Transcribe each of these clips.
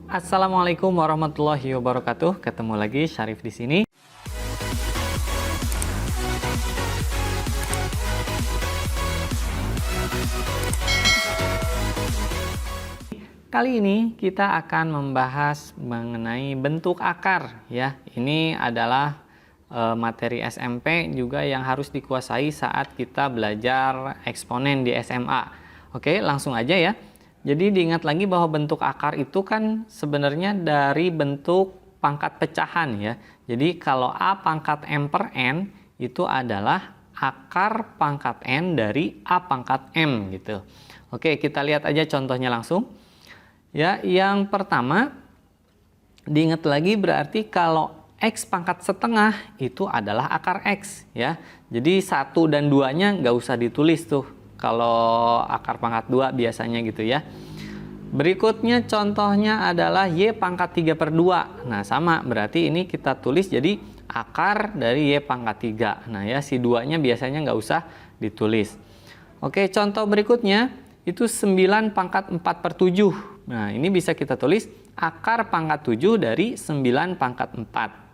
Assalamualaikum warahmatullahi wabarakatuh. Ketemu lagi Syarif di sini. Kali ini kita akan membahas mengenai bentuk akar ya. Ini adalah materi SMP juga yang harus dikuasai saat kita belajar eksponen di SMA. Oke, langsung aja ya. Jadi diingat lagi bahwa bentuk akar itu kan sebenarnya dari bentuk pangkat pecahan ya. Jadi kalau A pangkat M per N itu adalah akar pangkat N dari A pangkat M gitu. Oke, kita lihat aja contohnya langsung. Ya, yang pertama diingat lagi berarti kalau X pangkat setengah itu adalah akar X ya. Jadi 1 dan 2-nya nggak usah ditulis tuh kalau akar pangkat 2 biasanya gitu ya. Berikutnya contohnya adalah Y pangkat 3 per 2. Nah sama, berarti ini kita tulis jadi akar dari Y pangkat 3. Nah ya, si 2-nya biasanya nggak usah ditulis. Oke, contoh berikutnya itu 9 pangkat 4 per 7. Nah ini bisa kita tulis akar pangkat 7 dari 9 pangkat 4.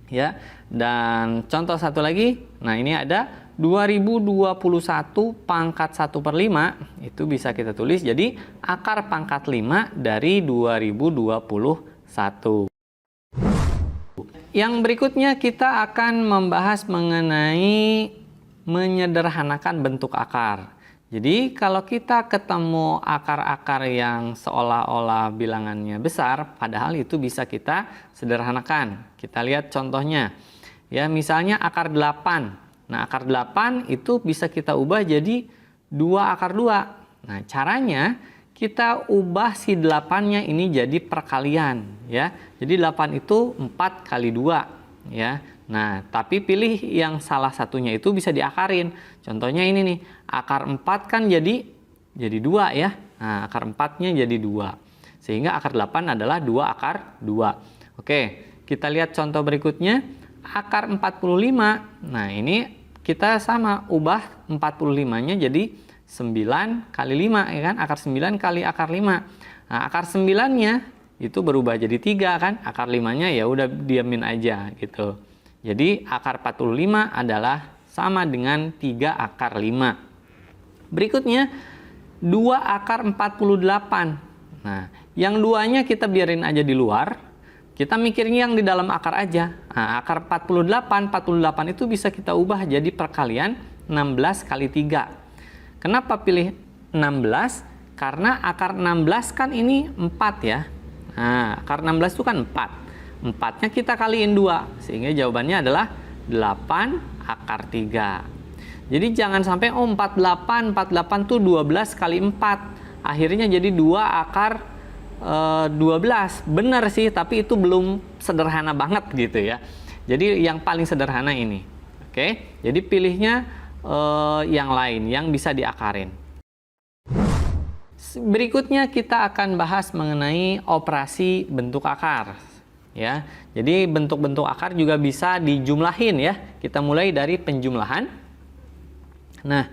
Ya, dan contoh satu lagi, nah ini ada 2021 pangkat 1 per 5, itu bisa kita tulis jadi akar pangkat 5 dari 2021. Yang berikutnya kita akan membahas mengenai menyederhanakan bentuk akar. Jadi kalau kita ketemu akar-akar yang seolah-olah bilangannya besar, padahal itu bisa kita sederhanakan. Kita lihat contohnya. Ya, misalnya akar 8. Nah, akar 8 itu bisa kita ubah jadi 2 akar 2. Nah, caranya kita ubah si 8-nya ini jadi perkalian ya. Jadi 8 itu 4 kali 2 ya. Nah, tapi pilih yang salah satunya itu bisa diakarin. Contohnya ini nih, akar 4 kan jadi 2 ya. Nah, akar 4-nya jadi 2. Sehingga akar 8 adalah 2 akar 2. Oke, kita lihat contoh berikutnya. Akar 45. Nah, ini kita sama, ubah 45-nya jadi 9 kali 5 ya kan. Akar 9 kali akar 5. Nah, akar 9-nya itu berubah jadi 3 kan. Akar 5-nya ya udah diamin aja gitu. Jadi akar 45 adalah sama dengan 3 akar 5. Berikutnya 2 akar 48. Nah, yang 2-nya kita biarin aja di luar. Kita mikirnya yang di dalam akar aja. Nah, akar 48 itu bisa kita ubah jadi perkalian 16 kali 3. Kenapa pilih 16? Karena akar 16 kan ini 4 ya. Nah, akar 16 itu kan 4. 4-nya kita kaliin 2, sehingga jawabannya adalah 8 akar 3. Jadi jangan sampai 48 itu 12 kali 4. Akhirnya jadi 2 akar 12. Benar sih, tapi itu belum sederhana banget gitu ya. Jadi yang paling sederhana ini. Oke, jadi pilihnya yang lain yang bisa diakarin. Berikutnya kita akan bahas mengenai operasi bentuk akar. Ya, jadi bentuk-bentuk akar juga bisa dijumlahin ya. Kita mulai dari penjumlahan. Nah,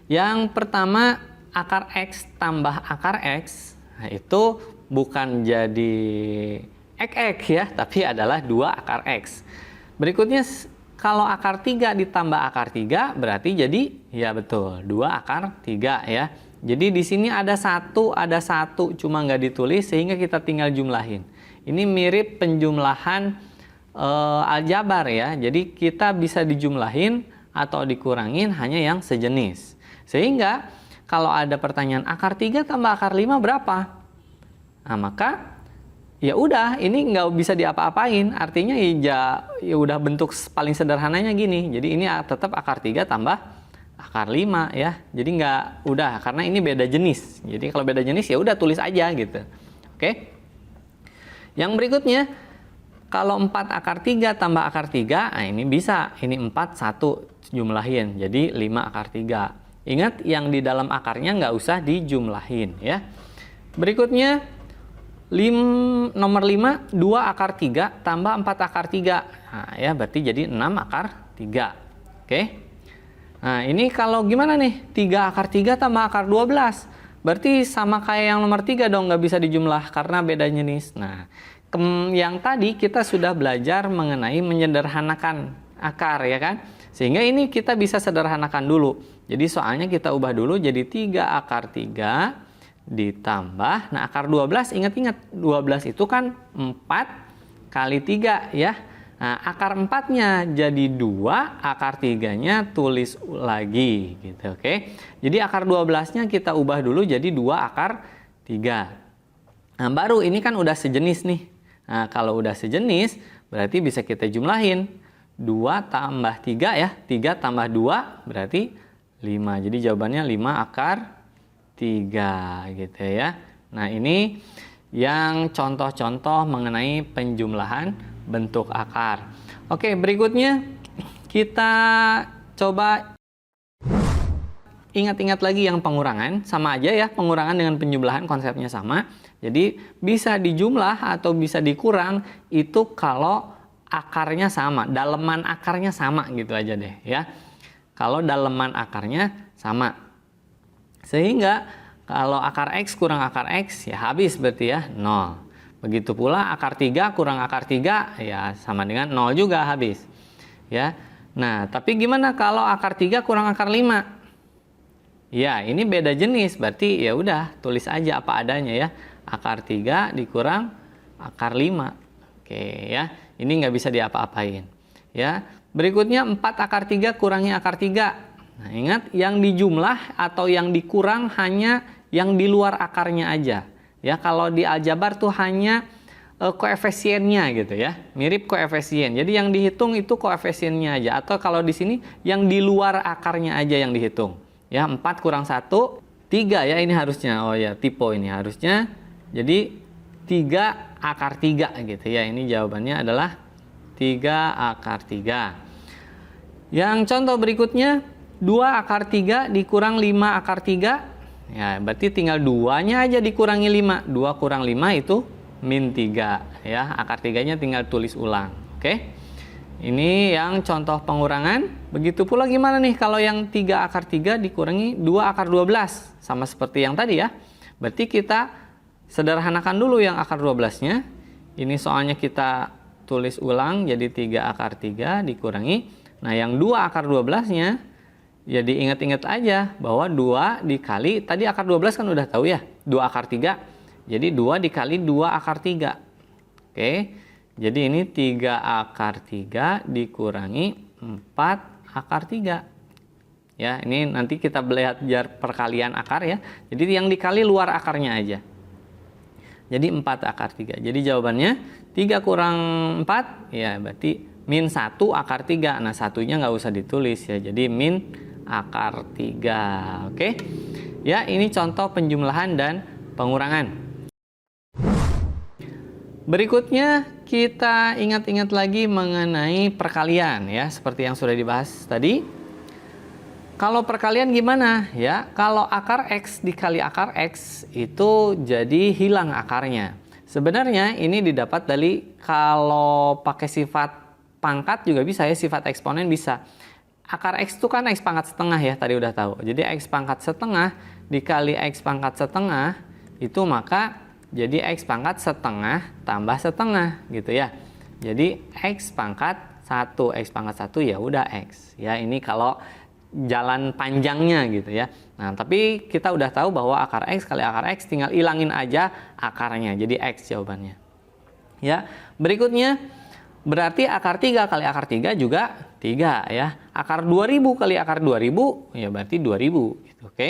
yang pertama akar X tambah akar X, nah itu bukan jadi X ya, tapi adalah 2 akar X. Berikutnya kalau akar 3 ditambah akar 3 berarti jadi ya betul 2 akar 3 ya. Jadi di sini ada satu cuma nggak ditulis sehingga kita tinggal jumlahin. Ini mirip penjumlahan aljabar ya. Jadi kita bisa dijumlahin atau dikurangin hanya yang sejenis. Sehingga kalau ada pertanyaan akar 3 tambah akar 5 berapa? Nah, maka ya udah, ini nggak bisa diapa-apain. Artinya ya udah bentuk paling sederhananya gini. Jadi ini tetap akar 3 tambah akar 5 ya. Jadi nggak udah, karena ini beda jenis. Jadi kalau beda jenis ya udah tulis aja gitu. Oke? Yang berikutnya, kalau 4 akar 3 tambah akar 3, nah ini bisa. Ini 4, 1 jumlahin. Jadi 5 akar 3. Ingat, yang di dalam akarnya nggak usah dijumlahin ya. Berikutnya, nomor 5, 2 akar 3 tambah 4 akar 3. Nah ya, berarti jadi 6 akar 3. Oke. Nah ini kalau gimana nih? 3 akar 3 tambah akar 12. Berarti sama kayak yang nomor 3 dong, nggak bisa dijumlah karena beda jenis. Nah, yang tadi kita sudah belajar mengenai menyederhanakan akar ya kan. Sehingga ini kita bisa sederhanakan dulu. Jadi soalnya kita ubah dulu jadi 3 akar 3 ditambah. Nah, akar 12 ingat-ingat 12 itu kan 4 kali 3 ya. Nah, akar 4-nya jadi 2, akar 3-nya tulis lagi gitu, oke. Jadi akar 12-nya kita ubah dulu jadi 2 akar 3. Nah, baru ini kan udah sejenis nih. Nah, kalau udah sejenis berarti bisa kita jumlahin. 2 tambah 3 ya, 3 tambah 2 berarti 5. Jadi jawabannya 5 akar 3 gitu ya. Nah, ini yang contoh-contoh mengenai penjumlahan bentuk akar. Oke, berikutnya kita coba ingat-ingat lagi yang pengurangan. Sama aja ya, pengurangan dengan penjumlahan konsepnya sama. Jadi bisa dijumlah atau bisa dikurang itu kalau akarnya sama, daleman akarnya sama gitu aja deh ya. Kalau daleman akarnya sama. Sehingga kalau akar X kurang akar X ya habis berarti ya 0. Begitu pula akar 3 kurang akar 3 ya sama dengan 0 juga habis. Ya. Nah, tapi gimana kalau akar 3 kurang akar 5? Ya, ini beda jenis, berarti ya udah tulis aja apa adanya ya. Akar 3 dikurang akar 5. Oke ya. Ini nggak bisa diapa-apain. Ya. Berikutnya 4 akar 3 kurangi akar 3. Nah, ingat yang dijumlah atau yang dikurang hanya yang di luar akarnya aja. Ya, kalau di aljabar tuh hanya koefisiennya gitu ya, mirip koefisien. Jadi yang dihitung itu koefisiennya aja. Atau kalau di sini yang di luar akarnya aja yang dihitung. Ya, 4 kurang 1, 3 ya ini harusnya. Oh ya, tipe ini harusnya. Jadi 3 akar 3 gitu ya. Ini jawabannya adalah 3 akar 3. Yang contoh berikutnya 2 akar 3 dikurang 5 akar 3. Ya, berarti tinggal 2-nya aja dikurangi 5. 2 kurang 5 itu min 3. Ya, akar 3-nya tinggal tulis ulang. Oke. Ini yang contoh pengurangan. Begitu pula gimana nih kalau yang 3 akar 3 dikurangi 2 akar 12. Sama seperti yang tadi ya. Berarti kita sederhanakan dulu yang akar 12-nya. Ini soalnya kita tulis ulang jadi 3 akar 3 dikurangi. Nah, yang 2 akar 12-nya ya diingat-ingat aja bahwa 2 dikali, tadi akar 12 kan udah tahu ya, 2 akar 3. Jadi 2 dikali 2 akar 3. Oke, jadi ini 3 akar 3 dikurangi 4 akar 3. Ya, ini nanti kita belajar perkalian akar ya. Jadi yang dikali luar akarnya aja. Jadi 4 akar 3. Jadi jawabannya 3 kurang 4, ya berarti min 1 akar 3. Nah, satunya nggak usah ditulis ya, jadi min akar 3. Oke. Ya, ini contoh penjumlahan dan pengurangan. Berikutnya kita ingat-ingat lagi mengenai perkalian ya, seperti yang sudah dibahas tadi. Kalau perkalian gimana ya? Kalau akar X dikali akar X itu jadi hilang akarnya. Sebenarnya ini didapat dari kalau pakai sifat pangkat juga bisa ya, sifat eksponen bisa. Akar X itu kan X pangkat setengah ya, tadi udah tahu. Jadi X pangkat setengah dikali X pangkat setengah, itu maka jadi X pangkat setengah tambah setengah gitu ya. Jadi X pangkat 1, X pangkat 1 ya udah X. Ya, ini kalau jalan panjangnya gitu ya. Nah, tapi kita udah tahu bahwa akar X kali akar X tinggal ilangin aja akarnya. Jadi X jawabannya. Ya, berikutnya berarti akar 3 kali akar 3 juga 3 ya. Akar 2000 kali akar 2000 ya berarti 2000 gitu, oke.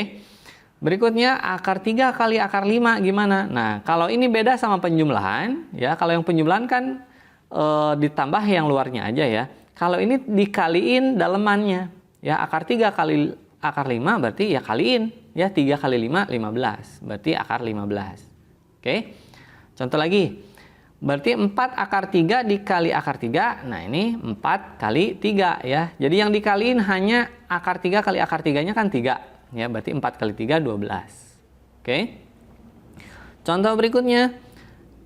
Berikutnya akar 3 kali akar 5 gimana? Nah, kalau ini beda sama penjumlahan ya. Kalau yang penjumlahan kan ditambah yang luarnya aja ya. Kalau ini dikaliin dalemannya. Ya, akar 3 kali akar 5 berarti ya kaliin ya, 3 kali 5 15. Berarti akar 15. Oke. Contoh lagi. Berarti 4 akar 3 dikali akar 3. Nah, ini 4 kali 3 ya. Jadi yang dikaliin hanya akar 3 kali akar 3-nya kan 3. Ya, berarti 4 kali 3 12. Oke. Contoh berikutnya.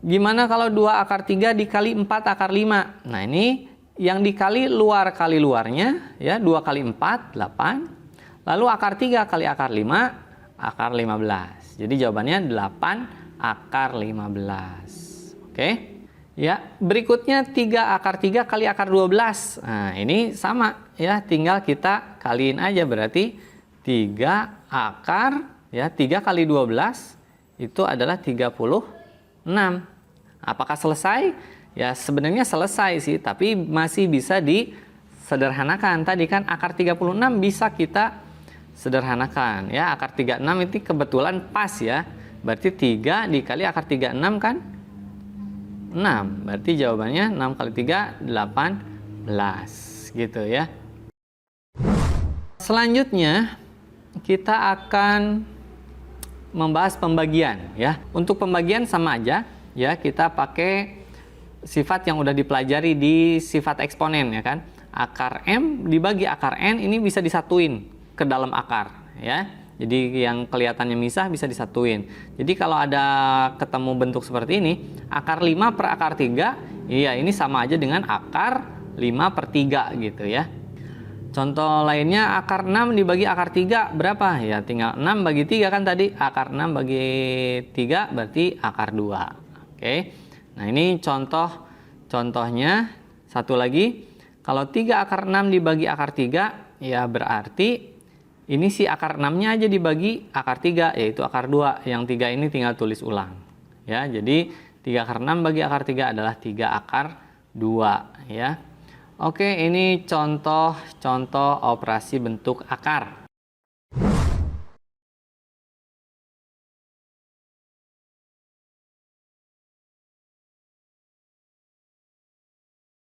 Gimana kalau 2 akar 3 dikali 4 akar 5? Nah, ini yang dikali luar kali luarnya ya, 2 kali 4 8. Lalu akar 3 kali akar 5 akar 15. Jadi jawabannya 8 akar 15. Oke. Ya, berikutnya 3 akar 3 kali akar 12. Nah, ini sama ya, tinggal kita kaliin aja, berarti 3 akar ya 3 kali 12 itu adalah 36. Apakah selesai? Ya, sebenarnya selesai sih, tapi masih bisa disederhanakan. Tadi kan akar 36 bisa kita sederhanakan ya. Akar 36 itu kebetulan pas ya. Berarti 3 dikali akar 36 kan 6, berarti jawabannya 6 kali 3, 18 gitu ya. Selanjutnya kita akan membahas pembagian ya. Untuk pembagian sama aja ya, kita pakai sifat yang udah dipelajari di sifat eksponen ya kan. Akar M dibagi akar N ini bisa disatuin ke dalam akar ya. Jadi yang kelihatannya misah bisa disatuin. Jadi kalau ada ketemu bentuk seperti ini, akar 5 per akar 3, iya ini sama aja dengan akar 5 per 3 gitu ya. Contoh lainnya, akar 6 dibagi akar 3 berapa? Ya tinggal 6 bagi 3 kan tadi. Akar 6 bagi 3 berarti akar 2. Oke. Nah ini contohnya. Satu lagi, kalau 3 akar 6 dibagi akar 3, ya berarti ini si akar 6-nya aja dibagi akar 3, yaitu akar 2. Yang 3 ini tinggal tulis ulang. Ya, jadi 3 akar 6 bagi akar 3 adalah 3 akar 2. Ya. Oke, ini contoh operasi bentuk akar.